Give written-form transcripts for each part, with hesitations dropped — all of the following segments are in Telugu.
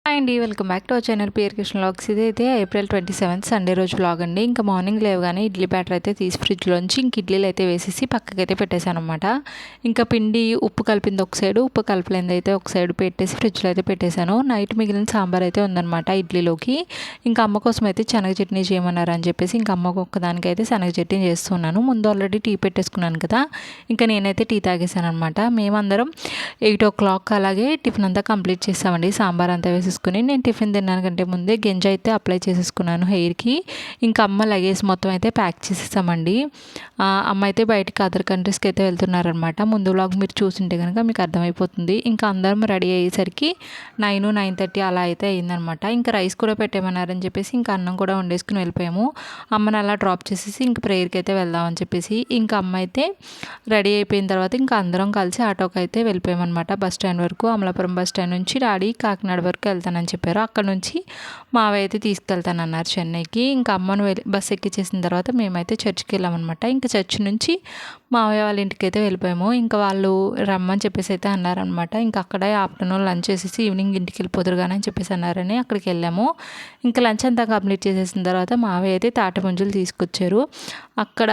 హాయ్ అండి, welcome back to our channel PR Krishna vlogs. ఇదైతే ఏప్రిల్ 27 సండే రోజు వ్లాగ్ అండి. ఇంకా మార్నింగ్ లేవగానే ఇడ్లీ బ్యాటర్ అయితే తీసి ఫ్రిడ్జ్లోంచి ఇంక ఇడ్లీలు అయితే వేసేసి పక్కకైతే పెట్టేశాను అనమాట. ఇంకా పిండి ఉప్పు కలిపింది ఒక సైడు, ఉప్పు కలిపలేంది అయితే ఒక సైడు పెట్టేసి ఫ్రిడ్జ్లో అయితే పెట్టేశాను. నైట్ మిగిలిన సాంబార్ అయితే ఉందన్నమాట ఇడ్లీలోకి. ఇంకా అమ్మ కోసం అయితే శనగ చట్నీ చేయమన్నారు అని చెప్పేసి ఇంకా అమ్మకు ఒక్కదానికైతే శనగ చట్నీ చేస్తున్నాను. ముందు ఆల్రెడీ టీ పెట్టేసుకున్నాను కదా, ఇంకా నేనైతే టీ తాగేశాను అనమాట. మేమందరం 8 o'clock అలాగే టిఫిన్ అంతా కంప్లీట్ చేసామండి. సాంబార్ అంతా వేసేసుకుని నేను టిఫిన్ తిన్నాను కంటే ముందే గెంజి అయితే అప్లై చేసేసుకున్నాను హెయిర్కి. ఇంకా అమ్మ లగేజ్ మొత్తం అయితే ప్యాక్ చేసేసామండి. అమ్మ అయితే బయటికి అదర్ కంట్రీస్కి అయితే వెళ్తున్నారనమాట. ముందు వ్లాగ్ మీరు చూసింటే కనుక మీకు అర్థమైపోతుంది. ఇంకా అందరం రెడీ అయ్యేసరికి 9-9:30 అలా అయితే అయిందనమాట. ఇంకా రైస్ కూడా పెట్టేమన్నారని చెప్పేసి ఇంకా అన్నం కూడా వండేసుకుని వెళ్ళిపోయాము. అమ్మని అలా డ్రాప్ చేసేసి ఇంక ప్రేయర్కి అయితే వెళ్దామని చెప్పేసి ఇంకా అమ్మ అయితే రెడీ అయిపోయిన తర్వాత ఇంకా అందరం కలిసి ఆటోకి అయితే వెళ్ళిపోయామన్నమాట. బస్ స్టాండ్ వరకు, అమలాపురం బస్ స్టాండ్ నుంచి డాడీ కాకినాడ వరకు వెళ్తానని చెప్పారు. అక్కడ నుంచి మావయ్య అయితే తీసుకెళ్తానన్నారు చెన్నైకి. ఇంకా అమ్మను బస్ ఎక్కించేసిన తర్వాత మేమైతే చర్చికి వెళ్ళామన్నమాట. ఇంకా చర్చ్ నుంచి మావయ్య వాళ్ళ ఇంటికి అయితే వెళ్ళిపోయాము. ఇంకా వాళ్ళు రమ్మని చెప్పేసి అయితే అన్నారనమాట. ఇంకా అక్కడే ఆఫ్టర్నూన్ లంచ్ చేసేసి ఈవినింగ్ ఇంటికి వెళ్ళిపోదురు కానీ అని చెప్పేసి అన్నారని అక్కడికి వెళ్ళాము. ఇంకా లంచ్ అంతా కంప్లీట్ చేసేసిన తర్వాత మావయ్య అయితే తాటి ముంజలు తీసుకొచ్చారు. అక్కడ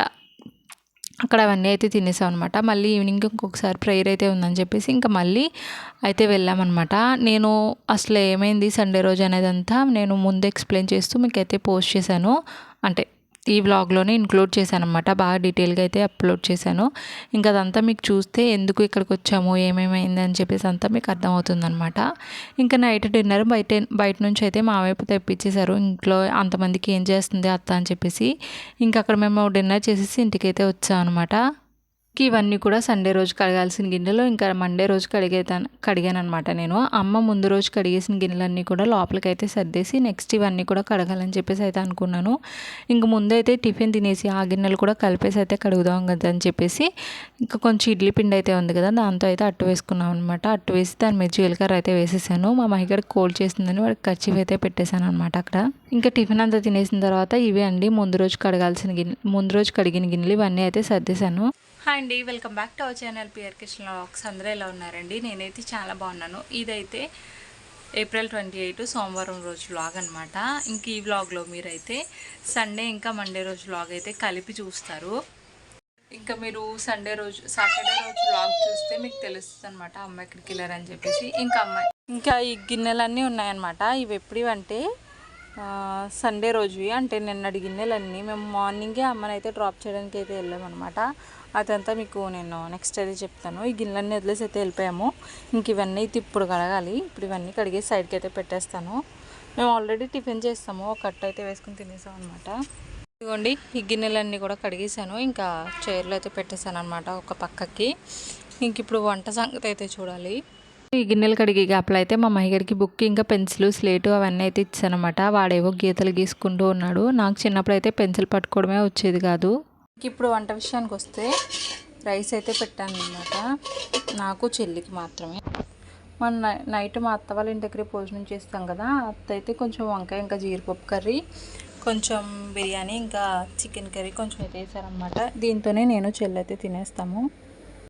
అవన్నీ అయితే తినేసాం అనమాట. మళ్ళీ ఈవినింగ్ ఇంకొకసారి ప్రేయర్ అయితే ఉందని చెప్పేసి ఇంకా మళ్ళీ అయితే వెళ్ళామన్నమాట. నేను అసలు ఏమైంది సండే రోజు అనేదంతా నేను ముందు ఎక్స్ప్లెయిన్ చేస్తూ మీకైతే పోస్ట్ చేశాను, అంటే ఈ వ్లాగ్లోనే ఇంక్లూడ్ చేశాను అనమాట. బాగా డీటెయిల్గా అయితే అప్లోడ్ చేశాను. ఇంకా అదంతా మీకు చూస్తే ఎందుకు ఇక్కడికి వచ్చాము, ఏమేమైంది అని చెప్పేసి అంతా మీకు అర్థమవుతుందనమాట. ఇంకా నైట్ డిన్నర్ బయట నుంచి అయితే మా వైపు తెప్పించేశారు. ఇంట్లో అంతమందికి ఏం చేస్తుంది అత్త అని చెప్పేసి ఇంకా అక్కడ మేము డిన్నర్ చేసేసి ఇంటికైతే వచ్చాం అనమాట. ఇవన్నీ కూడా సండే రోజు కడగాల్సిన గిన్నెలు ఇంకా మండే రోజు కడిగాను అనమాట. నేను అమ్మ ముందు రోజు కడిగేసిన గిన్నెలన్నీ కూడా లోపలికి అయితే సర్దేసి నెక్స్ట్ ఇవన్నీ కూడా కడగాలని చెప్పేసి అయితే అనుకున్నాను. ఇంక ముందైతే టిఫిన్ తినేసి ఆ గిన్నెలు కూడా కలిపేసి అయితే కడుగుదాం కదా అని చెప్పేసి ఇంకా కొంచెం ఇడ్లీ పిండి అయితే ఉంది కదా, దాంతో అయితే అట్టు వేసుకున్నాం అనమాట. అట్టు వేసి దాని మీద జీలకర్ర అయితే వేసేసాను. మా మహిగారికి కోల్డ్ చేసిందని వాడికి కర్చీఫ్ అయితే పెట్టేశాను అనమాట అక్కడ. ఇంకా టిఫిన్ అంతా తినేసిన తర్వాత ఇవే అండి ముందు రోజు కడిగిన గిన్నెలు ఇవన్నీ అయితే సర్దేశాను. హాయ్ అండి, welcome back to our channel PR Krishna vlogs. అందరూ ఎలా ఉన్నారండి? నేనైతే చాలా బాగున్నాను. ఇదైతే ఏప్రిల్ 28 సోమవారం రోజు వ్లాగ్ అనమాట. ఇంక ఈ వ్లాగ్లో మీరైతే సండే ఇంకా మండే రోజు వ్లాగ్ అయితే కలిపి చూస్తారు. ఇంకా మీరు సాటర్డే రోజు వ్లాగ్ చూస్తే మీకు తెలుస్తుంది అనమాట అమ్మాయి ఎక్కడికి వెళ్ళారని చెప్పేసి. ఇంకా ఈ గిన్నెలన్నీ ఉన్నాయన్నమాట. ఇవి ఎప్పుడంటే సండే రోజువి, అంటే నిన్నటి గిన్నెలన్నీ మేము మార్నింగే అమ్మనైతే డ్రాప్ చేయడానికి అయితే వెళ్ళామన్నమాట. అదంతా మీకు నేను నెక్స్ట్ అయితే చెప్తాను. ఈ గిన్నెలన్నీ వదిలేసి అయితే వెళ్ళిపోయాము. ఇంక ఇవన్నీ అయితే ఇప్పుడు కడగాలి. ఇప్పుడు ఇవన్నీ కడిగేసి సైడ్కి అయితే పెట్టేస్తాను. మేము ఆల్రెడీ టిఫిన్ చేస్తాము, ఒక కట్ట అయితే వేసుకుని తినేసాం అనమాట. ఇదిగోండి ఈ గిన్నెలన్నీ కూడా కడిగేసాను. ఇంకా చైర్లో అయితే పెట్టేశాను అనమాట ఒక పక్కకి. ఇంక ఇప్పుడు వంట సంగతి అయితే చూడాలి. ఈ గిన్నెలు కడిగే గ్యాప్లో అయితే మా మహిగారికి బుక్ ఇంకా పెన్సిల్ స్లేటు అవన్నీ అయితే ఇచ్చానమాట. వాడేవో గీతలు గీసుకుంటూ ఉన్నాడు. నాకు చిన్నప్పుడు అయితే పెన్సిల్ పట్టుకోవడమే వచ్చేది కాదు. ఇప్పుడు వంట విషయానికి వస్తే రైస్ అయితే పెట్టాను అనమాట, నాకు చెల్లికి మాత్రమే. మన నైట్ మా అత్త వాళ్ళ ఇంటి దగ్గర భోజనం చేస్తాం కదా, అత్త అయితే కొంచెం వంకాయ ఇంకా జీడిపప్పు కర్రీ, కొంచెం బిర్యానీ ఇంకా చికెన్ కర్రీ కొంచెం అయితే వేసారనమాట. దీంతోనే నేను చెల్లి అయితే తినేస్తాము.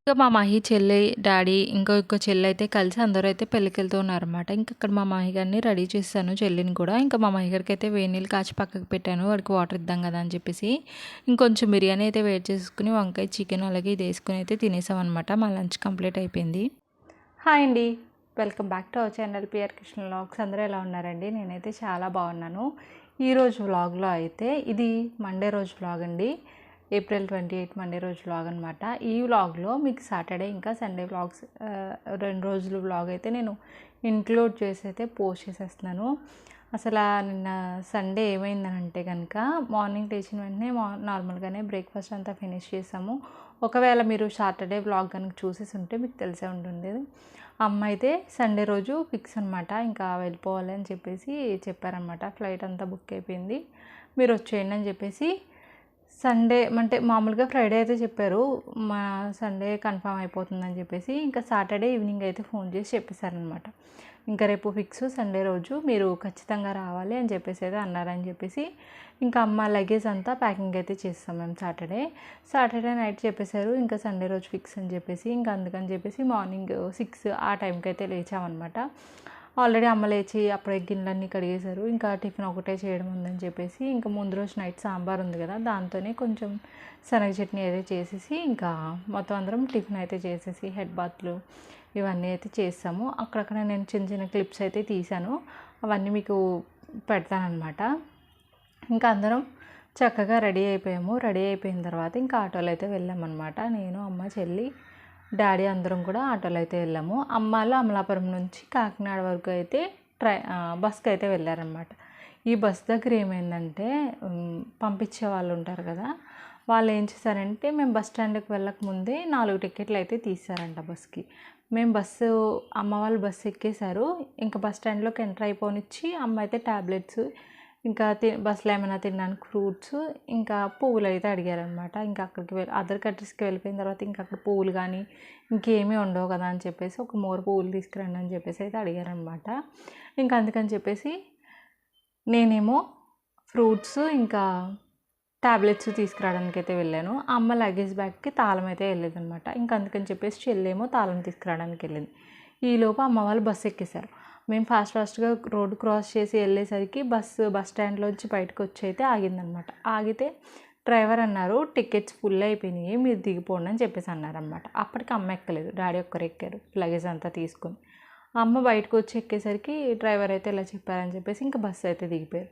ఇంకా మా మహి చెల్లి డాడీ ఇంకో చెల్లి అయితే కలిసి అందరూ అయితే పెళ్ళికి వెళ్తూ ఉన్నారనమాట. ఇంకా అక్కడ మా మహి గారిని రెడీ చేశాను, చెల్లిని కూడా. ఇంకా మా మహి గారికి అయితే వేడి నీళ్ళు కాచి పక్కకు పెట్టాను, వాడికి వాటర్ ఇద్దాం కదా అని చెప్పేసి. ఇంకొంచెం బిర్యానీ అయితే వేడి చేసుకుని వంకాయ చికెన్ అలాగే ఇది వేసుకుని అయితే తినేసాం అనమాట. మా లంచ్ కంప్లీట్ అయిపోయింది. హాయ్ అండి, welcome back to our channel PR Krishna vlogs. అందరూ ఎలా ఉన్నారండి? నేనైతే చాలా బాగున్నాను. ఈరోజు వ్లాగ్లో అయితే ఇది మండే రోజు వ్లాగ్ అండి, ఏప్రిల్ 28 మండే రోజు వ్లాగ్ అనమాట. ఈ వ్లాగ్లో మీకు సాటర్డే ఇంకా సండే వ్లాగ్స్ 2 రోజులు వ్లాగ్ అయితే నేను ఇంక్లూడ్ చేసి అయితే పోస్ట్ చేసేస్తున్నాను. అసలు నిన్న సండే ఏమైందనంటే కనుక మార్నింగ్ లేచిన వెంటనే నార్మల్గానే బ్రేక్ఫాస్ట్ అంతా ఫినిష్ చేసాము. ఒకవేళ మీరు సాటర్డే వ్లాగ్ కనుక చూసేసి ఉంటే మీకు తెలిసే ఉంటుంది. అమ్మ అయితే సండే రోజు ఫిక్స్ అనమాట, ఇంకా వెళ్ళిపోవాలి అని చెప్పేసి చెప్పారనమాట. ఫ్లైట్ అంతా బుక్ అయిపోయింది, మీరు వచ్చేయండి అని చెప్పేసి. సండే అంటే మామూలుగా ఫ్రైడే అయితే చెప్పారు, మా సండే కన్ఫామ్ అయిపోతుందని చెప్పేసి. ఇంకా సాటర్డే ఈవినింగ్ అయితే ఫోన్ చేసి చెప్పేశారనమాట, ఇంకా రేపు ఫిక్స్ సండే రోజు మీరు ఖచ్చితంగా రావాలి అని చెప్పేసి అయితే అన్నారని చెప్పేసి. ఇంకా అమ్మ లగేజ్ అంతా ప్యాకింగ్ అయితే చేస్తాం మేము సాటర్డే నైట్ చెప్పేశారు, ఇంకా సండే రోజు ఫిక్స్ అని చెప్పేసి. ఇంకా అందుకని చెప్పేసి మార్నింగ్ 6 ఆ టైంకి అయితే లేచామన్నమాట. ఆల్రెడీ అమ్మ లేచి అప్పుడే గిన్నెలన్నీ కడిగేశారు. ఇంకా టిఫిన్ ఒకటే చేయడం ఉందని చెప్పేసి ఇంకా ముందు రోజు నైట్ సాంబార్ ఉంది కదా, దాంతోనే కొంచెం శనగ చట్నీ అయితే చేసేసి ఇంకా మొత్తం అందరం టిఫిన్ అయితే చేసేసి హెడ్ బాత్లు ఇవన్నీ అయితే చేస్తాము. అక్కడక్కడ నేను చిన్న చిన్న క్లిప్స్ అయితే తీసాను, అవన్నీ మీకు పెడతానమాట. ఇంకా అందరం చక్కగా రెడీ అయిపోయాము. రెడీ అయిపోయిన తర్వాత ఇంకా ఆటోలో అయితే వెళ్ళామన్నమాట. నేను, అమ్మ, చెల్లి, డాడీ అందరం కూడా ఆటోలో అయితే వెళ్ళాము. అమ్మాళ్ళు అమలాపురం నుంచి కాకినాడ వరకు అయితే బస్కి అయితే వెళ్ళారనమాట. ఈ బస్ దగ్గర ఏమైందంటే పంపించే వాళ్ళు ఉంటారు కదా, వాళ్ళు ఏం చేశారంటే మేము బస్ స్టాండ్కి వెళ్ళక ముందే 4 టికెట్లు అయితే తీసారంట బస్కి. మేము అమ్మ వాళ్ళు బస్సు ఎక్కేశారు. ఇంకా బస్ స్టాండ్లోకి ఎంటర్ అయిపోనిచ్చి అమ్మ అయితే ట్యాబ్లెట్స్ ఇంకా బస్సులో ఏమైనా తినడానికి ఫ్రూట్స్ ఇంకా పువ్వులు అయితే అడిగారనమాట. ఇంకా అక్కడికి అదర్ కంట్రీస్కి వెళ్ళిపోయిన తర్వాత ఇంకా అక్కడ పువ్వులు కానీ ఇంకేమీ ఉండవు కదా అని చెప్పేసి ఒక మోర్ పువ్వులు తీసుకురండి అని చెప్పేసి అయితే అడిగారనమాట. ఇంకా అందుకని చెప్పేసి నేనేమో ఫ్రూట్స్ ఇంకా ట్యాబ్లెట్స్ తీసుకురావడానికి అయితే వెళ్ళాను. అమ్మ లగేజ్ బ్యాగ్కి తాళం అయితే వెళ్ళేదనమాట. ఇంకా అందుకని చెప్పేసి చెల్లేమో తాళం తీసుకురావడానికి వెళ్ళింది. ఈలోపు అమ్మ వాళ్ళు బస్సు ఎక్కేశారు. మేము ఫాస్ట్గా రోడ్డు క్రాస్ చేసి వెళ్ళేసరికి బస్ స్టాండ్లోంచి బయటకు వచ్చి అయితే ఆగిందనమాట. ఆగితే డ్రైవర్ అన్నారు, టికెట్స్ ఫుల్ అయిపోయినాయి, మీరు దిగిపోండి అని చెప్పేసి అన్నారనమాట. అప్పటికి అమ్మ ఎక్కలేదు, డాడీ ఒక్కరు ఎక్కారు లగేజ్ అంతా తీసుకొని. అమ్మ బయటకు వచ్చి ఎక్కేసరికి డ్రైవర్ అయితే ఇలా చెప్పారని చెప్పేసి ఇంకా బస్సు అయితే దిగిపోయారు.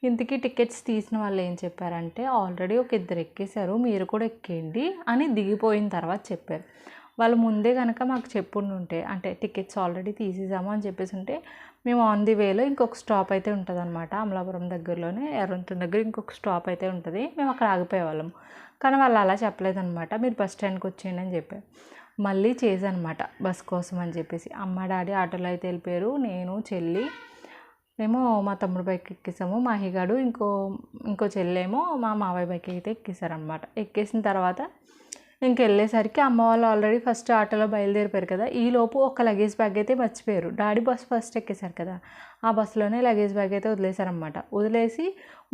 ఇంతకీ టికెట్స్ తీసిన వాళ్ళు ఏం చెప్పారంటే ఆల్రెడీ ఒక 2 ఎక్కేశారు, మీరు కూడా ఎక్కేయండి అని దిగిపోయిన తర్వాత చెప్పారు. వాళ్ళు ముందే కనుక మాకు చెప్పుంటే, అంటే టికెట్స్ ఆల్రెడీ తీసేసాము అని చెప్పేసి ఉంటే మేము ఆన్ ది వేలో ఇంకొక స్టాప్ అయితే ఉంటుంది అనమాట. అమలాపురం దగ్గరలోనే ఎర్రంతుని దగ్గర ఇంకొక స్టాప్ అయితే ఉంటుంది, మేము అక్కడ ఆగిపోయేవాళ్ళం. కానీ వాళ్ళు అలా చెప్పలేదన్నమాట, మీరు బస్ స్టాండ్కి వచ్చేయండి అని చెప్పారు. మళ్ళీ చేశానమాట బస్ కోసం అని చెప్పేసి. అమ్మ డాడీ ఆటోలో అయితే వెళ్ళిపోయారు. నేను చెల్లి ఏమో మా తమ్ముడు బైక్ ఎక్కేసాము, మాహిగాడు ఇంకో చెల్లేమో మా మావయ్య బైక్ అయితే ఎక్కేసారనమాట. ఎక్కేసిన తర్వాత ఇంకెళ్ళేసరికి అమ్మ వాళ్ళు ఆల్రెడీ ఫస్ట్ ఆటోలో బయలుదేరిపోయారు కదా. ఈలోపు ఒక లగేజ్ బ్యాగ్ అయితే మర్చిపోయారు. డాడీ బస్ ఫస్ట్ ఎక్కేశారు కదా, ఆ బస్సులోనే లగేజ్ బ్యాగ్ అయితే వదిలేశారనమాట. వదిలేసి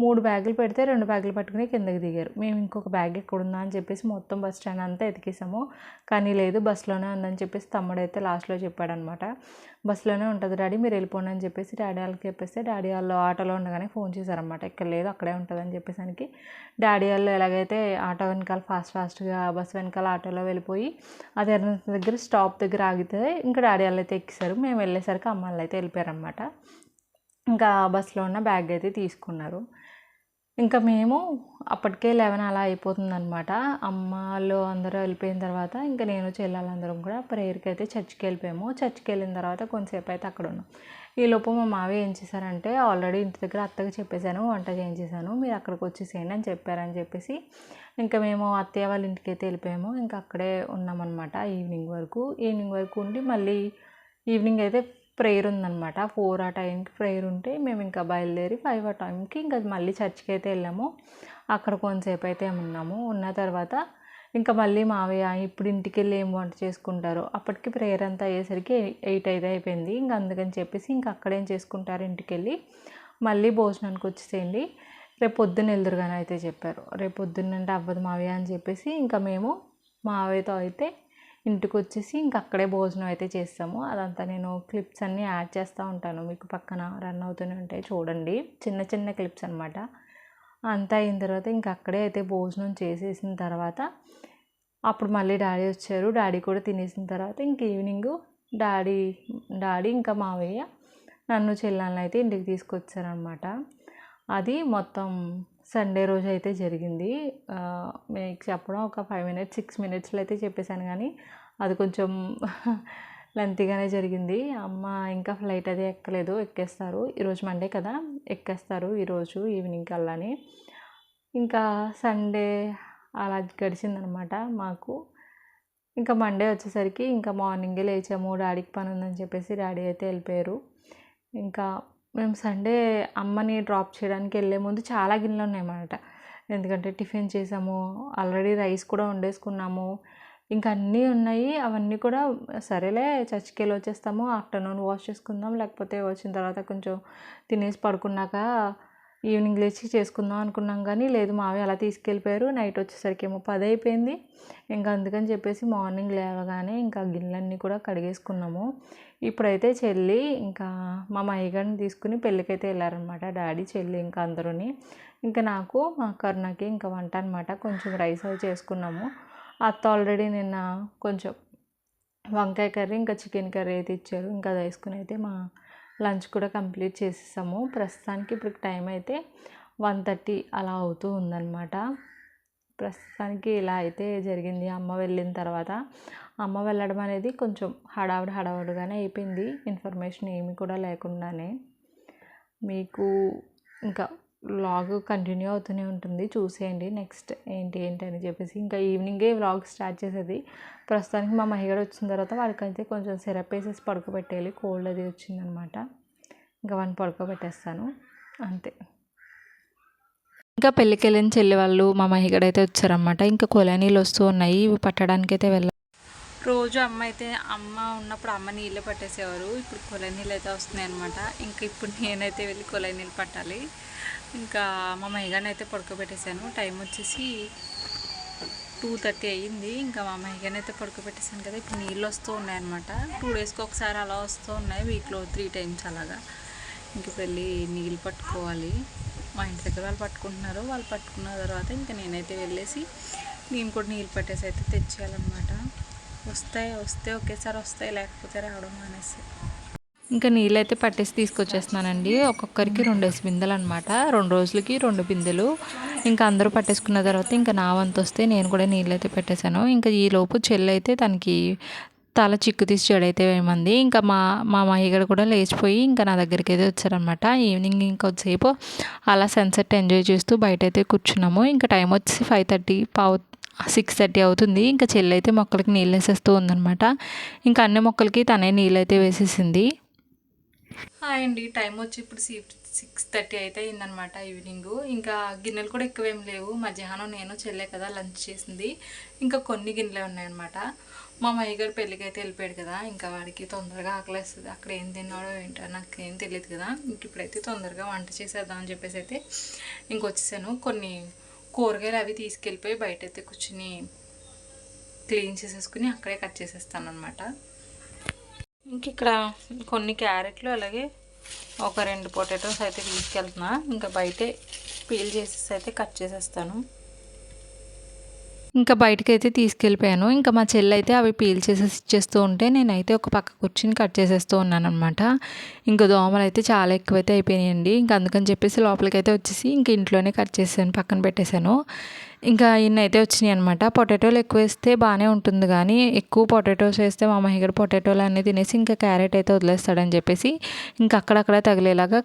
3 బ్యాగులు పెడితే 2 బ్యాగులు పట్టుకుని కిందకి దిగారు. మేము ఇంకొక బ్యాగ్ ఎక్కడుందా అని చెప్పేసి మొత్తం బస్ స్టాండ్ అంతా ఎతికేసాము, కానీ లేదు, బస్సులోనే ఉందని చెప్పేసి తమ్ముడు అయితే లాస్ట్లో చెప్పాడనమాట. బస్సులోనే ఉంటుంది డాడీ, మీరు వెళ్ళిపోండి అని చెప్పేసి డాడీ వాళ్ళకి చెప్పేస్తే డాడీ వాళ్ళు ఆటోలో ఉండగానే ఫోన్ చేశారనమాట, ఇక్కడ లేదు అక్కడే ఉంటుంది అని చెప్పేసానికి డాడీ వాళ్ళు ఎలాగైతే ఆటో వెనకాల ఫాస్ట్గా బస్సు వెనకాల ఆటోలో వెళ్ళిపోయి అది ఎర్రనగర్ దగ్గర స్టాప్ దగ్గర ఆగితే ఇంకా డాడీ వాళ్ళు అయితే ఎక్కిసారు. మేము వెళ్ళేసరికి అమ్మ వాళ్ళు అయితే వెళ్ళిపోయారనమాట. ఇంకా బస్సులో ఉన్న బ్యాగ్ అయితే తీసుకున్నారు. ఇంకా మేము అప్పటికే 11 అలా అయిపోతుందనమాట. అమ్మ వాళ్ళు అందరూ వెళ్ళిపోయిన తర్వాత ఇంకా నేను చెల్లెలందరం కూడా ప్రేయర్కి అయితే చర్చికి వెళ్ళిపోయాము. చర్చికి వెళ్ళిన తర్వాత కొంతసేపు అయితే అక్కడ ఉన్నాం. ఈలోపు మా మావయ్య ఏం చేశారంటే ఆల్రెడీ ఇంటి దగ్గర అత్తగా చెప్పేశాను, వంట చేయించేసాను, మీరు అక్కడికి వచ్చేసేయండి అని చెప్పారని చెప్పేసి ఇంకా మేము అత్తయ్య వాళ్ళ ఇంటికి అయితే వెళ్ళిపోయాము. ఇంకా అక్కడే ఉన్నామన్నమాట ఈవినింగ్ వరకు ఉండి మళ్ళీ ఈవినింగ్ అయితే ప్రేయర్ ఉందన్నమాట. 4 ఆ టైంకి ప్రేయర్ ఉంటే మేము ఇంకా బయలుదేరి 5 ఆ టైంకి ఇంకా మళ్ళీ చర్చికి అయితే వెళ్ళాము. అక్కడ కొంతసేపు అయితే ఉన్నాము. ఉన్న తర్వాత ఇంకా మళ్ళీ మావయ్య ఇప్పుడు ఇంటికి వెళ్ళి ఏం వంట చేసుకుంటారో, అప్పటికి ప్రేయర్ అంతా అయ్యేసరికి 8 అయితే అయిపోయింది. ఇంకా అందుకని చెప్పేసి ఇంకా అక్కడేం చేసుకుంటారు, ఇంటికి వెళ్ళి మళ్ళీ భోజనానికి వచ్చేసేయండి, రేపు పొద్దున్న వెళ్దురుగానే అయితే చెప్పారు. రేపు పొద్దున్నంటే అవ్వదు మావయ్య అని చెప్పేసి ఇంకా మేము మావయ్యతో అయితే ఇంటికి వచ్చేసి ఇంక అక్కడే భోజనం అయితే చేస్తాము. అదంతా నేను క్లిప్స్ అన్నీ యాడ్ చేస్తూ ఉంటాను, మీకు పక్కన రన్ అవుతూనే ఉంటాయి చూడండి, చిన్న చిన్న క్లిప్స్ అనమాట. అంతా అయిన తర్వాత ఇంక అక్కడే అయితే భోజనం చేసేసిన తర్వాత అప్పుడు మళ్ళీ డాడీ వచ్చారు. డాడీ కూడా తినేసిన తర్వాత ఇంక ఈవినింగ్ డాడీ ఇంకా మావయ్య నన్ను చెల్లెల్ని అయితే ఇంటికి తీసుకొచ్చారనమాట. అది మొత్తం సండే రోజు అయితే జరిగింది. మీకు చెప్పడం ఒక 5 మినిట్స్ 6 మినిట్స్లో అయితే చెప్పేశాను, కానీ అది కొంచెం లెంతీగానే జరిగింది. అమ్మ ఇంకా ఫ్లైట్ అది ఎక్కలేదు, ఎక్కేస్తారు ఈరోజు మండే కదా, ఎక్కేస్తారు ఈరోజు ఈవినింగ్ కల్లాని. ఇంకా సండే అలా గడిచిందనమాట మాకు. ఇంకా మండే వచ్చేసరికి ఇంకా మార్నింగే లేచాము, డాడీకి పని ఉందని చెప్పేసి డాడీ అయితే వెళ్ళిపోయారు. ఇంకా మేము సండే అమ్మని డ్రాప్ చేయడానికి వెళ్ళే ముందు చాలా గిన్నెలు ఉన్నాయన్నమాట. ఎందుకంటే టిఫిన్ చేసాము, ఆల్రెడీ రైస్ కూడా వండేసుకున్నాము, ఇంకా అన్నీ ఉన్నాయి. అవన్నీ కూడా సరేలే చర్చికి వెళ్ళి వచ్చేస్తాము, ఆఫ్టర్నూన్ వాష్ చేసుకుందాం, లేకపోతే వచ్చిన తర్వాత కొంచెం తినేసి పడుకున్నాక ఈవినింగ్ లేచి చేసుకుందాం అనుకున్నాం కానీ లేదు, మావి అలా తీసుకెళ్ళిపోయారు. నైట్ వచ్చేసరికి ఏమో 10 అయిపోయింది. ఇంకా అందుకని చెప్పేసి మార్నింగ్ లేవగానే ఇంకా గిన్నెలన్నీ కూడా కడిగేసుకున్నాము. ఇప్పుడైతే చెల్లి ఇంకా మా మహిగని తీసుకుని పెళ్ళికైతే వెళ్ళారనమాట, డాడీ చెల్లి ఇంకా అందరూని. ఇంకా నాకు మా కరుణకి ఇంకా వంట అనమాట, కొంచెం రైస్ అవి చేసుకున్నాము. అత్త ఆల్రెడీ నిన్న కొంచెం వంకాయ కర్రీ ఇంకా చికెన్ కర్రీ అయితే ఇచ్చారు. ఇంకా అది వేసుకుని అయితే మా లంచ్ కూడా కంప్లీట్ చేసేసాము. ప్రస్తుతానికి ఇప్పుడు టైం అయితే 1:30 అలా అవుతూ ఉందన్నమాట. ప్రస్తుతానికి ఇలా అయితే జరిగింది. అమ్మ వెళ్ళిన తర్వాత, అమ్మ వెళ్ళడం అనేది కొంచెం హడావుడిగానే అయిపోయింది, ఇన్ఫర్మేషన్ ఏమీ కూడా లేకుండానే. మీకు ఇంకా వ్లాగ్ కంటిన్యూ అవుతూనే ఉంటుంది, చూసేయండి నెక్స్ట్ ఏంటి అని చెప్పేసి. ఇంకా ఈవినింగే వ్లాగ్ స్టార్ట్ చేసేది. ప్రస్తుతానికి మా మహిగడ వచ్చిన తర్వాత వాడికైతే కొంచెం సిరప్ వేసేసి పడుకోబెట్టేయాలి, కోల్డ్ అది వచ్చిందనమాట. ఇంకా వాడిని పడుకోబెట్టేస్తాను అంతే. ఇంకా పెళ్ళికి వెళ్ళిన చెల్లి వాళ్ళు మా మహిగడ అయితే వచ్చారన్నమాట. ఇంకా కొలాయి నీళ్ళు వస్తూ ఉన్నాయి, ఇవి పట్టడానికి అయితే వెళ్ళాలి. రోజు అమ్మ ఉన్నప్పుడు అమ్మ నీళ్ళు పట్టేసేవారు, ఇప్పుడు కొలాయి నీళ్ళు అయితే వస్తున్నాయి అనమాట. ఇంకా ఇప్పుడు నేనైతే వెళ్ళి కొలాయి నీళ్ళు పట్టాలి. ఇంకా మా మహిగని అయితే పడుకోబెట్టేశాను. టైం వచ్చేసి 2:30 అయ్యింది. ఇంకా మా మహిగని అయితే పడుకోబెట్టేశాను కదా. ఇప్పుడు నీళ్ళు వస్తూ ఉన్నాయన్నమాట. 2 డేస్కి ఒకసారి అలా వస్తూ ఉన్నాయి, వీక్లో 3 టైమ్స్ అలాగా. ఇంక వెళ్ళి నీళ్ళు పట్టుకోవాలి. మా ఇంటి దగ్గర వాళ్ళు పట్టుకుంటున్నారు. వాళ్ళు పట్టుకున్న తర్వాత ఇంకా నేనైతే వెళ్ళేసి నేను కూడా నీళ్ళు పట్టేసి అయితే తెచ్చేయాలన్నమాట. వస్తే ఒకేసారి వస్తాయి, లేకపోతే రావడం అనేసి. ఇంకా నీళ్ళు అయితే పట్టేసి తీసుకొచ్చేస్తున్నానండి. ఒక్కొక్కరికి 2 బిందెలు అనమాట, 2 రోజులకి 2 బిందెలు. ఇంకా అందరూ పట్టేసుకున్న తర్వాత ఇంకా నా వంతు వస్తే నేను కూడా నీళ్ళు అయితే పెట్టేశాను. ఇంకా ఈలోపు చెల్లి అయితే తనకి తల చిక్కు తీసి జడైతే వేయమంది. ఇంకా మా మహిగడ కూడా లేచిపోయి ఇంకా నా దగ్గరికి అయితే వచ్చారనమాట. ఈవినింగ్ ఇంకొద్దిసేపు అలా సన్సెట్ ఎంజాయ్ చేస్తూ బయట అయితే కూర్చున్నాము. ఇంకా టైం వచ్చి 6:30 అవుతుంది. ఇంకా చెల్లి అయితే మొక్కలకి నీళ్ళు వేసేస్తూ ఉందనమాట. ఇంకా అన్ని మొక్కలకి తనే నీళ్ళు అయితే వేసేసింది. హాయ్ అండి, టైం వచ్చి ఇప్పుడు 6:30 అయితే అయిందనమాట ఈవినింగ్. ఇంకా గిన్నెలు కూడా ఎక్కువేం లేవు. మధ్యాహ్నం నేను చెల్లే కదా లంచ్ చేసింది, ఇంకా కొన్ని గిన్నెలే ఉన్నాయన్నమాట. మా మయ్యగారు పెళ్ళికి అయితే వెళ్ళిపోయాడు కదా, ఇంకా వాడికి తొందరగా ఆకలేస్తుంది. అక్కడ ఏం తిన్నాడో ఏంటో నాకేం తెలియదు కదా. ఇంక ఇప్పుడైతే తొందరగా వంట చేసేద్దాం అని చెప్పేసి అయితే ఇంకొచ్చేసాను. కొన్ని కూరగాయలు అవి తీసుకెళ్ళిపోయి బయట అయితే కూర్చుని క్లీన్ చేసేసుకుని అక్కడే కట్ చేసేస్తాను అనమాట. ఇంక ఇక్కడ కొన్ని క్యారెట్లు అలాగే ఒక 2 పొటాటోస్ అయితే తీసుకెళ్తున్నా. ఇంకా బయటే పీల్ చేసేసి అయితే కట్ చేసేస్తాను. ఇంకా బయటకైతే తీసుకెళ్ళిపోయాను. ఇంకా మా చెల్లి అయితే అవి పీల్ చేసేసి ఇచ్చేస్తూ ఉంటే నేనైతే ఒక పక్క కూర్చుని కట్ చేసేస్తూ ఉన్నాను అనమాట. ఇంకా దోమలు అయితే చాలా ఎక్కువైతే అయిపోయినాయండి. ఇంకా అందుకని చెప్పేసి లోపలికైతే వచ్చేసి ఇంక ఇంట్లోనే కట్ చేసాను, పక్కన పెట్టేశాను. ఇంకా ఇన్ని అయితే వచ్చినాయి అనమాట. పొటాటోలు ఎక్కువ వేస్తే బాగానే ఉంటుంది, కానీ ఎక్కువ పొటాటోస్ వేస్తే మా మహిగడ పొటాటోలు అన్నీ తినేసి ఇంకా క్యారెట్ అయితే వదిలేస్తాడని చెప్పేసి ఇంకా అక్కడక్కడ తగిలేలాగా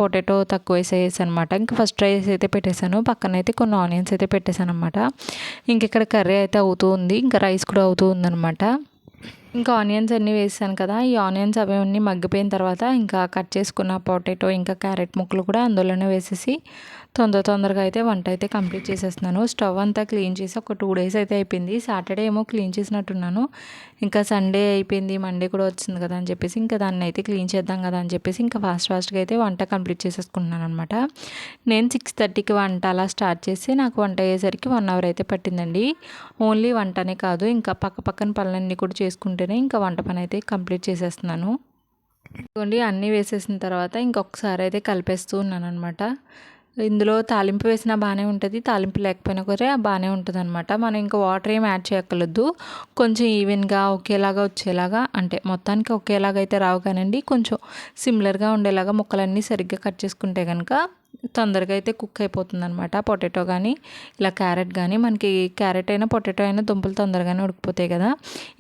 పొటాటో తక్కువ వేసేసి అనమాట. ఇంకా ఫస్ట్ రైస్ అయితే పెట్టేశాను, పక్కన అయితే కొన్ని ఆనియన్స్ అయితే పెట్టేశాను అనమాట. ఇంక ఇక్కడ కర్రీ అయితే అవుతూ ఉంది, ఇంకా రైస్ కూడా అవుతూ ఉందనమాట. ఇంకా ఆనియన్స్ అన్నీ వేసాను కదా, ఈ ఆనియన్స్ అవన్నీ మగ్గిపోయిన తర్వాత ఇంకా కట్ చేసుకున్న పొటాటో ఇంకా క్యారెట్ ముక్కలు కూడా అందులోనే వేసేసి తొందరగా అయితే వంట అయితే కంప్లీట్ చేసేస్తున్నాను. స్టవ్ అంతా క్లీన్ చేసి ఒక 2 డేస్ అయితే అయిపోయింది. సాటర్డే ఏమో క్లీన్ చేసినట్టున్నాను, ఇంకా సండే అయిపోయింది, మండే కూడా వచ్చింది కదా అని చెప్పేసి ఇంకా దాన్ని అయితే క్లీన్ చేద్దాం కదా అని చెప్పేసి ఇంకా ఫాస్ట్గా అయితే వంట కంప్లీట్ చేసేసుకుంటున్నాను అనమాట. నేను 6:30కి వంట అలా స్టార్ట్ చేసి నాకు వంట అయ్యేసరికి 1 అవర్ అయితే పట్టిందండి. ఓన్లీ వంటనే కాదు, ఇంకా పక్కన పనులన్నీ కూడా చేసుకుంటేనే ఇంకా వంట పని అయితే కంప్లీట్ చేసేస్తున్నాను. ఇదిగోండి అన్నీ వేసేసిన తర్వాత ఇంకొకసారి అయితే కలిపేస్తూ ఉన్నాను అనమాట. ఇందులో తాలింపు వేసినా బాగానే ఉంటుంది, తాలింపు లేకపోయినా కూడా బాగానే ఉంటుంది అనమాట. మనం ఇంకా వాటర్ ఏం యాడ్ చేయక్కర్లేదు, కొంచెం ఈవెన్గా ఒకేలాగా వచ్చేలాగా, అంటే మొత్తానికి ఒకేలాగా అయితే రావు కానండి, కొంచెం సిమిలర్గా ఉండేలాగా ముక్కలన్నీ సరిగ్గా కట్ చేసుకుంటే కనుక తొందరగా అయితే కుక్ అయిపోతుంది అనమాట. పొటాటో కానీ ఇలా క్యారెట్ కానీ, మనకి క్యారెట్ అయినా పొటాటో అయినా దుంపలు తొందరగానే ఉడికిపోతాయి కదా.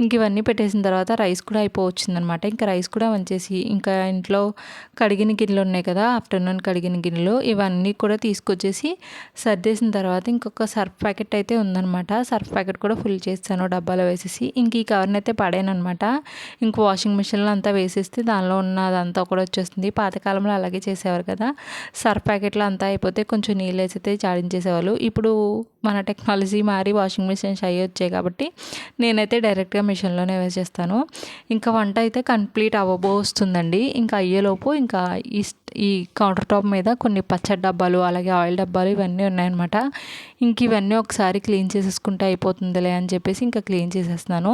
ఇంక ఇవన్నీ పెట్టేసిన తర్వాత రైస్ కూడా అయిపోవచ్చిందనమాట. ఇంకా రైస్ కూడా వంచేసి ఇంకా ఇంట్లో కడిగిన గిన్నెలు ఉన్నాయి కదా, ఆఫ్టర్నూన్ కడిగిన గిన్నెలు, ఇవన్నీ కూడా తీసుకొచ్చేసి సర్దేసిన తర్వాత ఇంకొక సర్ఫ్ ప్యాకెట్ అయితే ఉందనమాట. సర్ఫ్ ప్యాకెట్ కూడా ఫుల్ చేస్తాను డబ్బాలో వేసేసి. ఇంక ఈ కవర్ని అయితే పడాను అనమాట. ఇంక వాషింగ్ మిషన్లో అంతా వేసేస్తే దానిలో ఉన్న అదంతా కూడా వచ్చేస్తుంది. పాతకాలంలో అలాగే చేసేవారు కదా, సర్ఫ్ ప్యాకెట్ బకెట్లో అంతా అయిపోతే కొంచెం నీళ్ళు వేసితే చాడించేసేవాళ్ళు. ఇప్పుడు మన టెక్నాలజీ మారి వాషింగ్ మిషన్స్ అవి వచ్చాయి కాబట్టి నేనైతే డైరెక్ట్గా మిషన్లోనే వేసేస్తాను. ఇంకా వంట అయితే కంప్లీట్ అవ్వబోస్తుందండి. ఇంకా అయ్యేలోపు ఇంకా ఈ కౌంటర్ టాప్ మీద కొన్ని పచ్చడి డబ్బాలు అలాగే ఆయిల్ డబ్బాలు ఇవన్నీ ఉన్నాయన్నమాట. ఇంక ఇవన్నీ ఒకసారి క్లీన్ చేసేసుకుంటే అయిపోతుందిలే అని చెప్పేసి ఇంకా క్లీన్ చేసేస్తున్నాను.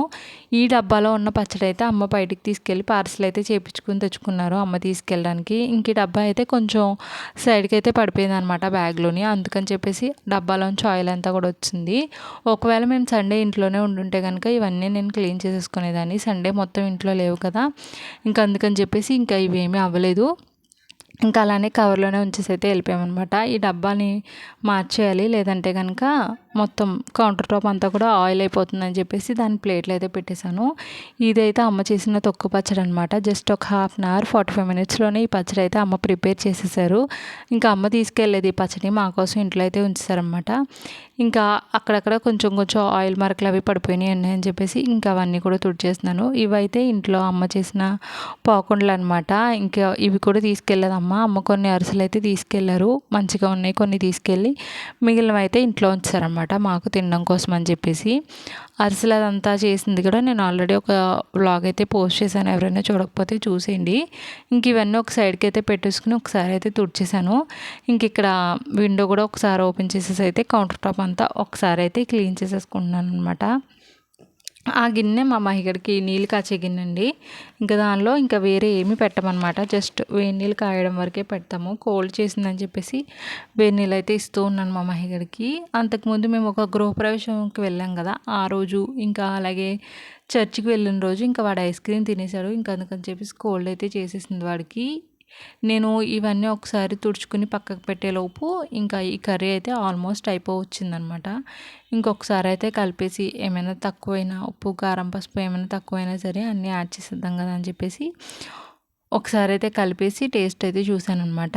ఈ డబ్బాలో ఉన్న పచ్చడి అయితే అమ్మ బయటికి తీసుకెళ్ళి పార్సల్ అయితే చేయించుకుని తెచ్చుకున్నారు అమ్మ తీసుకెళ్ళడానికి. ఇంక ఈ డబ్బా అయితే కొంచెం సైడ్కి అయితే పడిపోయింది అనమాట బ్యాగ్లోని. అందుకని చెప్పేసి డబ్బాలోంచి ఆయిల్ అంతా కూడా వచ్చింది. ఒకవేళ మేము సండే ఇంట్లోనే ఉండుంటే కనుక ఇవన్నీ నేను క్లీన్ చేసేసుకునేదాన్ని. సండే మొత్తం ఇంట్లో లేవు కదా, ఇంకా అందుకని చెప్పేసి ఇంకా ఇవేమీ అవ్వలేదు. ఇంకా అలానే కవర్లోనే ఉంచేసి అయితే వెళ్ళిపోయామన్నమాట. ఈ డబ్బాని మార్చేయాలి, లేదంటే కనుక మొత్తం కౌంటర్ టాప్ అంతా కూడా ఆయిల్ అయిపోతుందని చెప్పేసి దాని ప్లేట్లు అయితే పెట్టేశాను. ఇదైతే అమ్మ చేసిన తొక్కు పచ్చడి అనమాట. జస్ట్ ఒక 1/2 అవర్ 45 మినిట్స్లోనే ఈ పచ్చడి అయితే అమ్మ ప్రిపేర్ చేసేసారు. ఇంకా అమ్మ తీసుకెళ్ళేది ఈ పచ్చడి మా కోసం ఇంట్లో అయితే ఉంచేసారనమాట. ఇంకా అక్కడక్కడ కొంచెం కొంచెం ఆయిల్ మరకలు అవి పడిపోయినాయి ఉన్నాయని చెప్పేసి ఇంకా అవన్నీ కూడా తుడిచేస్తున్నాను. ఇవైతే ఇంట్లో అమ్మ చేసిన పాకుండలు అనమాట. ఇంకా ఇవి కూడా తీసుకెళ్ళదు అమ్మ కొన్ని అరిసెలు అయితే తీసుకెళ్లారు, మంచిగా ఉన్నాయి. కొన్ని తీసుకెళ్ళి మిగిలినవి అయితే ఇంట్లో ఉంచారనమాట మాకు తినడం కోసం అని చెప్పేసి. అరిసెలు అదంతా చేసింది కూడా నేను ఆల్రెడీ ఒక వ్లాగ్ అయితే పోస్ట్ చేశాను, ఎవరైనా చూడకపోతే చూసేయండి. ఇంక ఇవన్నీ ఒక సైడ్కి అయితే పెట్టేసుకుని ఒకసారి అయితే తుడిచేసాను. ఇంక ఇక్కడ విండో కూడా ఒకసారి ఓపెన్ చేసేసి అయితే కౌంటర్ టాప్ అంతా ఒకసారి అయితే క్లీన్ చేసేసుకుంటున్నాను అనమాట. ఆ గిన్నె మా మహిగడికి నీళ్ళు కాచే గిన్నె అండి. ఇంకా దానిలో ఇంకా వేరే ఏమీ పెట్టమన్నమాట. జస్ట్ వేడి నీళ్ళు కాయడం వరకే పెడతాము. కోల్డ్ చేసిందని చెప్పేసి వేడి నీళ్ళు అయితే ఇస్తూ ఉన్నాను మా మహిగడికి. అంతకుముందు మేము ఒక గృహప్రవేశంకి వెళ్ళాం కదా, ఆ రోజు ఇంకా అలాగే చర్చికి వెళ్ళిన రోజు ఇంకా వాడు ఐస్ క్రీమ్ తినేసాడు. ఇంకా అందుకని చెప్పేసి కోల్డ్ అయితే చేసేసింది వాడికి. నేను ఇవన్నీ ఒకసారి తుడుచుకుని పక్కకు పెట్టేలోపు ఇంకా ఈ కర్రీ అయితే ఆల్మోస్ట్ అయిపోవచ్చిందనమాట. ఇంకొకసారి అయితే కలిపేసి ఏమైనా తక్కువైనా ఉప్పు కారం పసుపు ఏమైనా తక్కువైనా సరే అన్నీ యాడ్ చేసేద్దాం కదా అని చెప్పేసి ఒకసారి అయితే కలిపేసి టేస్ట్ అయితే చూశాను అనమాట.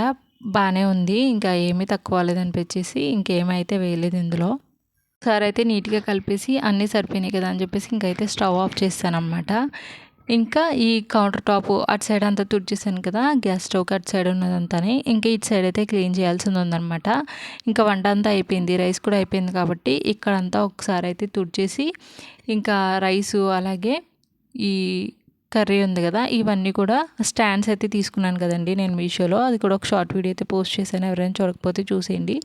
బాగానే ఉంది, ఇంకా ఏమీ తక్కువ లేదనిపించేసి ఇంకేమైతే వేయలేదు ఇందులో. ఒకసారి అయితే నీట్గా కలిపేసి అన్నీ సరిపోయినాయి కదా అని చెప్పేసి ఇంకైతే స్టవ్ ఆఫ్ చేస్తాను అనమాట. ఇంకా ఈ కౌంటర్ టాప్ అటు సైడ్ అంతా తుడిచేసాను కదా, గ్యాస్ స్టవ్కి అటు సైడ్ ఉన్నదంతానే. ఇంకా ఇటు సైడ్ అయితే క్లీన్ చేయాల్సింది ఉందన్నమాట. ఇంకా వంట అంతా అయిపోయింది, రైస్ కూడా అయిపోయింది కాబట్టి ఇక్కడంతా ఒకసారి అయితే తుడిచేసి ఇంకా రైసు అలాగే ఈ కర్రీ ఉంది కదా, ఇవన్నీ కూడా స్టాండ్స్ అయితే తీసుకున్నాను కదండి నేను మీషోలో. అది కూడా ఒక షార్ట్ వీడియో అయితే పోస్ట్ చేశాను, ఎవరైనా చూడకపోతే చూసేయండి.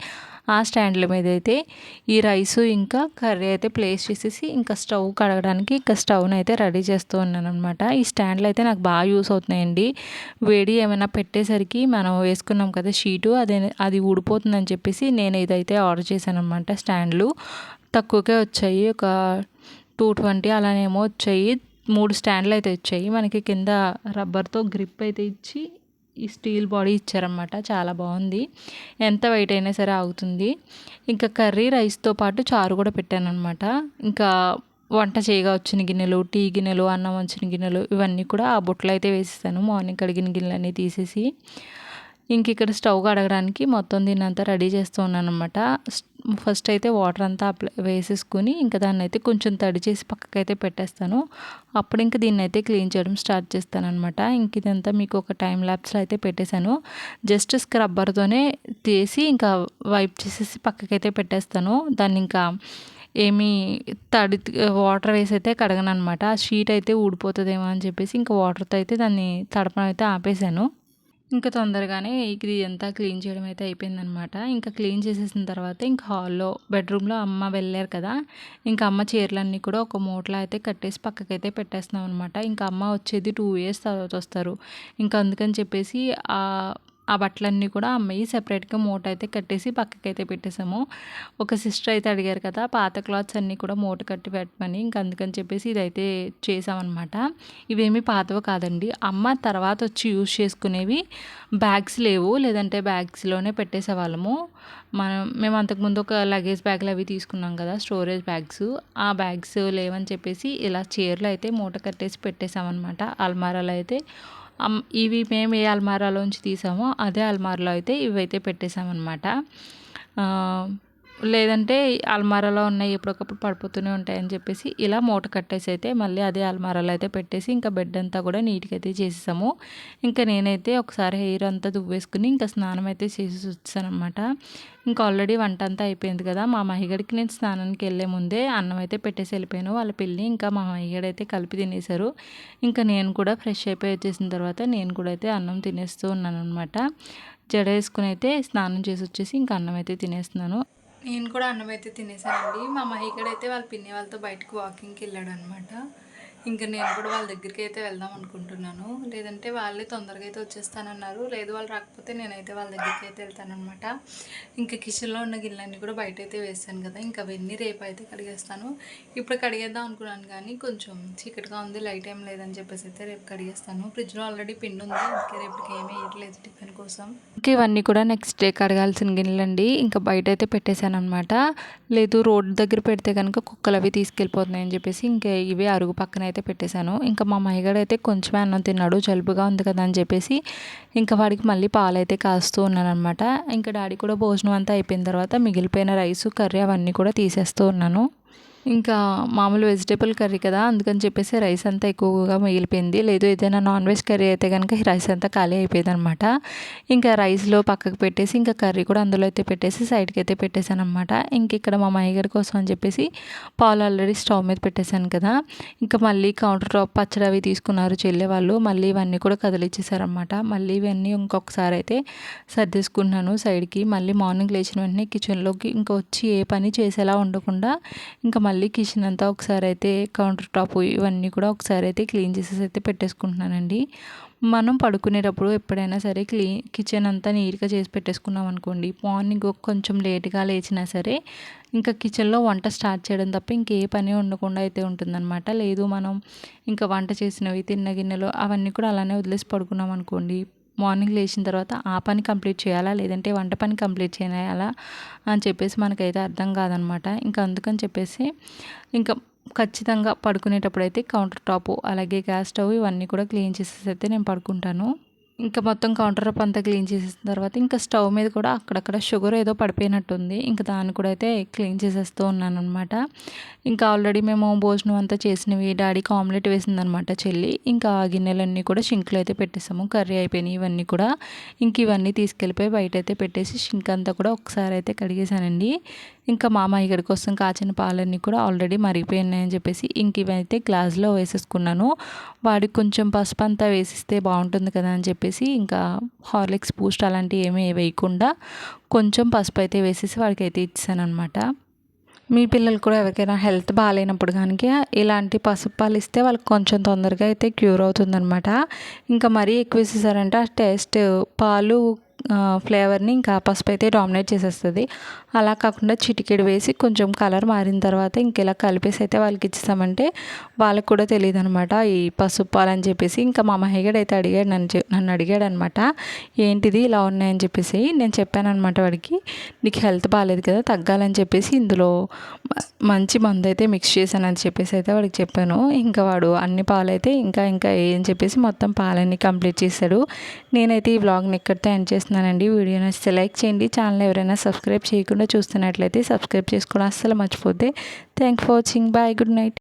ఆ స్టాండ్ల మీద అయితే ఈ రైసు ఇంకా కర్రీ అయితే ప్లేస్ చేసేసి ఇంకా స్టవ్ కడగడానికి ఇంకా స్టవ్ని అయితే రెడీ చేస్తూ ఉన్నాను అనమాట. ఈ స్టాండ్లు అయితే నాకు బాగా యూస్ అవుతున్నాయండి. వేడి ఏమైనా పెట్టేసరికి మనం వేసుకున్నాం కదా షీటు, అది ఊడిపోతుందని చెప్పేసి నేను ఇదైతే ఆర్డర్ చేశాను అనమాట. స్టాండ్లు తక్కువకే వచ్చాయి, ఒక 220 అలానేమో వచ్చాయి. 3 స్టాండ్లు అయితే వచ్చాయి. మనకి కింద రబ్బర్తో గ్రిప్ అయితే ఇచ్చి ఈ స్టీల్ బాడీ ఇచ్చారన్నమాట. చాలా బాగుంది, ఎంత వెయిట్ అయినా సరే ఆగుతుంది. ఇంకా కర్రీ రైస్తో పాటు చారు కూడా పెట్టాను అనమాట. ఇంకా వంట చేయగా వచ్చిన గిన్నెలు, టీ గిన్నెలు, అన్నం వంచిన గిన్నెలు ఇవన్నీ కూడా ఆ బుట్టలో అయితే వేసేసాను. మార్నింగ్ కడిగిన గిన్నెలన్నీ తీసేసి ఇంక ఇక్కడ స్టవ్ కడగడానికి మొత్తం దీన్ని అంతా రెడీ చేస్తూ ఉన్నాను అనమాట. ఫస్ట్ అయితే వాటర్ అంతా వేసేసుకుని ఇంకా దాన్ని అయితే కొంచెం తడి చేసి పక్కకైతే పెట్టేస్తాను. అప్పుడు ఇంకా దీన్ని అయితే క్లీన్ చేయడం స్టార్ట్ చేస్తాను అనమాట. ఇంక ఇదంతా మీకు ఒక టైం ల్యాప్స్లో అయితే పెట్టేశాను. జస్ట్ స్క్రబ్బర్తోనే తీసి ఇంకా వైప్ చేసేసి పక్కకైతే పెట్టేస్తాను. దాన్ని ఇంకా ఏమీ వాటర్ వేసి అయితే కడగను అనమాట. ఆ షీట్ అయితే ఊడిపోతుందేమో అని చెప్పేసి ఇంకా వాటర్తో అయితే దాన్ని తడపడం అయితే ఆపేసాను. ఇంకా తొందరగానే ఇది అంతా క్లీన్ చేయడం అయితే అయిపోయిందనమాట. ఇంకా క్లీన్ చేసేసిన తర్వాత ఇంకా హాల్లో బెడ్రూమ్లో అమ్మ వెళ్ళారు కదా, ఇంకా అమ్మ చీరలన్నీ కూడా ఒక మూటలో అయితే కట్టేసి పక్కకైతే పెట్టేస్తున్నాం అనమాట. ఇంకా అమ్మ వచ్చేది 2 years తర్వాత వస్తారు. ఇంకా అందుకని చెప్పేసి ఆ బట్టలన్నీ కూడా అమ్మయి సెపరేట్గా మూట అయితే కట్టేసి పక్కకైతే పెట్టేసాము. ఒక సిస్టర్ అయితే అడిగారు కదా పాత క్లాత్స్ అన్నీ కూడా మూట కట్టి పెట్టమని, ఇంకా అందుకని చెప్పేసి ఇదైతే చేసామన్నమాట. ఇవేమీ పాతవి కాదండి, అమ్మ తర్వాత వచ్చి యూజ్ చేసుకునేవి. బ్యాగ్స్ లేవు, లేదంటే బ్యాగ్స్లోనే పెట్టేసేవాళ్ళము. మేము అంతకుముందు ఒక లగేజ్ బ్యాగ్లు అవి తీసుకున్నాం కదా, స్టోరేజ్ బ్యాగ్స్, ఆ బ్యాగ్స్ లేవని చెప్పేసి ఇలా చీరలు అయితే మూట కట్టేసి పెట్టేసామన్నమాట. అల్మారాలో అయితే ఇవి మేము ఏ అల్మారాలోంచి తీసామో అదే అల్మారాలో అయితే ఇవైతే పెట్టేసామన్నమాట. లేదంటే అల్మారాలో ఉన్నాయి ఎప్పటికప్పుడు పడిపోతూనే ఉంటాయని చెప్పేసి ఇలా మూట కట్టేసి అయితే మళ్ళీ అదే అల్మారాలో అయితే పెట్టేసి ఇంకా బెడ్ అంతా కూడా నీట్గా అయితే చేసేసాము. ఇంకా నేనైతే ఒకసారి హెయిర్ అంతా దువ్వేసుకుని ఇంకా స్నానం అయితే చేసి వచ్చానమాట. ఇంకా ఆల్రెడీ వంట అంతా అయిపోయింది కదా, మా మహిగడికి నేను స్నానానికి వెళ్ళే ముందే అన్నం అయితే పెట్టేసి వెళ్ళిపోయాను. వాళ్ళ పిల్లి ఇంకా మా మహిగడ అయితే కలిపి తినేశారు. ఇంకా నేను కూడా ఫ్రెష్ అయిపోయి వచ్చేసిన తర్వాత నేను కూడా అయితే అన్నం తినేస్తూ ఉన్నాను అనమాట. జడ వేసుకుని అయితే స్నానం చేసి వచ్చేసి ఇంకా అన్నం అయితే తినేస్తున్నాను. నేను కూడా అన్నం అయితే తినేసానండి. మా మహిగడైతే వాళ్ళ పిన్ని వాళ్ళతో బయటకు వాకింగ్కి వెళ్ళాడు అనమాట. ఇంకా నేను కూడా వాళ్ళ దగ్గరికి అయితే వెళ్దాం అనుకుంటున్నాను. లేదంటే వాళ్ళే తొందరగా అయితే వచ్చేస్తానన్నారు. లేదు వాళ్ళు రాకపోతే నేనైతే వాళ్ళ దగ్గరికి అయితే వెళ్తానమాట. ఇంకా కిచెన్లో ఉన్న గిన్నెలన్నీ కూడా బయట అయితే వేస్తాను కదా, ఇంకా అవన్నీ రేపు అయితే కడిగేస్తాను. ఇప్పుడు కడిగేద్దాం అనుకున్నాను కానీ కొంచెం చీకటిగా ఉంది, లైట్ ఏం లేదని చెప్పేసి అయితే రేపు కడిగేస్తాను. ఫ్రిడ్జ్లో ఆల్రెడీ పిండి ఉంది, అందుకే రేపటికి ఏమీ వేయట్లేదు టిఫిన్ కోసం. ఇంకా ఇవన్నీ కూడా నెక్స్ట్ డే కడగాల్సిన గిన్నెలండి. ఇంకా బయట అయితే పెట్టేశాను అనమాట. లేదు రోడ్డు దగ్గర పెడితే కనుక కుక్కలు అవి తీసుకెళ్ళిపోతున్నాయి అని చెప్పేసి ఇంకా ఇవే అరుగు పక్కన అయితే పెట్టేశాను. ఇంకా మా మహిగడ అయితే కొంచెమే అన్నం తిన్నాడు, జలుబుగా ఉంది కదా అని చెప్పేసి ఇంకా వాడికి మళ్ళీ పాలైతే కాస్తూ ఉన్నాను అనమాట. ఇంకా డాడీ కూడా భోజనం అంతా అయిపోయిన తర్వాత మిగిలిపోయిన రైసు కర్రీ అవన్నీ కూడా తీసేస్తూ ఉన్నాను. ఇంకా మామూలు వెజిటేబుల్ కర్రీ కదా, అందుకని చెప్పేసి రైస్ అంతా ఎక్కువగా మిగిలిపోయింది. లేదు ఏదైనా నాన్ వెజ్ కర్రీ అయితే కనుక ఈ రైస్ అంతా ఖాళీ అయిపోయింది అనమాట. ఇంకా రైస్లో పక్కకు పెట్టేసి ఇంకా కర్రీ కూడా అందులో అయితే పెట్టేసి సైడ్కి అయితే పెట్టేశాను అనమాట. ఇంక ఇక్కడ మా మహిగారి కోసం అని చెప్పేసి పాలు ఆల్రెడీ స్టవ్ మీద పెట్టేశాను కదా, ఇంకా మళ్ళీ కౌంటర్ టాప్ పచ్చడి అవి తీసుకున్నారు చెల్లె వాళ్ళు. మళ్ళీ ఇవన్నీ కూడా కదిలిచ్చేసారనమాట. మళ్ళీ ఇవన్నీ ఇంకొకసారి అయితే సర్దేసుకున్నాను సైడ్కి. మళ్ళీ మార్నింగ్ లేచిన వెంటనే కిచెన్లోకి ఇంకా వచ్చి ఏ పని చేసేలా ఉండకుండా ఇంకా మళ్ళీ కిచెన్ అంతా ఒకసారి అయితే కౌంటర్ టాప్ ఇవన్నీ కూడా ఒకసారి అయితే క్లీన్ చేసేసి అయితే పెట్టేసుకుంటున్నానండి. మనం పడుకునేటప్పుడు ఎప్పుడైనా సరే కిచెన్ అంతా నీట్గా చేసి పెట్టేసుకున్నాం అనుకోండి, మార్నింగ్ కొంచెం లేట్గా లేచినా సరే ఇంకా కిచెన్లో వంట స్టార్ట్ చేయడం తప్ప ఇంకే పని ఉండకుండా అయితే ఉంటుందన్నమాట. లేదు మనం ఇంకా వంట చేసినవి తిన్న గిన్నెలు అవన్నీ కూడా అలానే వదిలేసి పడుకున్నాం అనుకోండి, మార్నింగ్ లేచిన తర్వాత ఆ పని కంప్లీట్ చేయాలా లేదంటే వంట పని కంప్లీట్ చేయాలా అని చెప్పేసి మనకైతే అర్థం కాదనమాట. ఇంకా అందుకని చెప్పేసి ఇంకా ఖచ్చితంగా పడుకునేటప్పుడు అయితే కౌంటర్ టాపు అలాగే గ్యాస్ స్టవ్ ఇవన్నీ కూడా క్లీన్ చేసేసి అయితే నేను పడుకుంటాను. ఇంకా మొత్తం కౌంటర్ టాప్ అంతా క్లీన్ చేసేసిన తర్వాత ఇంకా స్టవ్ మీద కూడా అక్కడక్కడ షుగర్ ఏదో పడిపోయినట్టుంది, ఇంకా దాన్ని కూడా అయితే క్లీన్ చేసేస్తూ ఉన్నాను అనమాట. ఇంకా ఆల్రెడీ మేము భోజనం అంతా చేసినవి డాడీకి ఆమ్లెట్ వేసిందనమాట చెల్లి. ఇంకా ఆ గిన్నెలన్నీ కూడా షింక్లో అయితే పెట్టేసాము, కర్రీ అయిపోయినాయి ఇవన్నీ కూడా. ఇంక ఇవన్నీ తీసుకెళ్ళిపోయి బయట అయితే పెట్టేసి షింక్ అంతా కూడా ఒకసారి అయితే కడిగేశానండి. ఇంకా మా మహిగడి కోసం కాచిన పాలన్నీ కూడా ఆల్రెడీ మరిగిపోయినాయని చెప్పేసి ఇంక ఇవైతే గ్లాస్లో వేసేసుకున్నాను. వాడికి కొంచెం పసుపు అంతా వేసిస్తే బాగుంటుంది కదా అని చెప్పేసి ఇంకా హార్లిక్స్ బూస్ట్ అలాంటివి ఏమీ వేయకుండా కొంచెం పసుపు అయితే వేసేసి వాడికి అయితే ఇచ్చాను అనమాట. మీ పిల్లలు కూడా ఎవరికైనా హెల్త్ బాగాలేనప్పుడు కనుక ఇలాంటి పసుపు పాలు ఇస్తే వాళ్ళకి కొంచెం తొందరగా అయితే క్యూర్ అవుతుందన్నమాట. ఇంకా మరీ ఎక్కువ వేసేసారంటే ఆ టేస్ట్ పాలు ఫ్లేవర్ని ఇంకా పసుపు అయితే డామినేట్ చేసేస్తుంది. అలా కాకుండా చిటికెడు వేసి కొంచెం కలర్ మారిన తర్వాత ఇంకెలా కలిపేసి అయితే వాళ్ళకి ఇచ్చేసామంటే వాళ్ళకి కూడా తెలియదు అనమాట ఈ పసుపు పాలు అని చెప్పేసి. ఇంకా మా మహిగడు అయితే అడిగాడు, నన్ను అడిగాడు అనమాట, ఏంటిది ఇలా ఉన్నాయని చెప్పేసి. నేను చెప్పాను అనమాట వాడికి, నీకు హెల్త్ బాగాలేదు కదా, తగ్గాలని చెప్పేసి ఇందులో మంచి మందు అయితే మిక్స్ చేశానని చెప్పేసి అయితే వాడికి చెప్పాను. ఇంకా వాడు అన్ని పాలు అయితే ఇంకా ఏం చెప్పేసి మొత్తం పాలన్నీ కంప్లీట్ చేశాడు. నేనైతే ఈ వ్లాగ్ని ఇక్కడితో ఎండ్ చేస్తున్నానండి. వీడియో నచ్చితే లైక్ చేయండి. ఛానల్ ఎవరైనా సబ్స్క్రైబ్ చేయకుండా చూస్తున్నట్లయితే సబ్స్క్రైబ్ చేసుకోవడం అస్సలు మర్చిపోతే. Thank for watching. Bye, good night.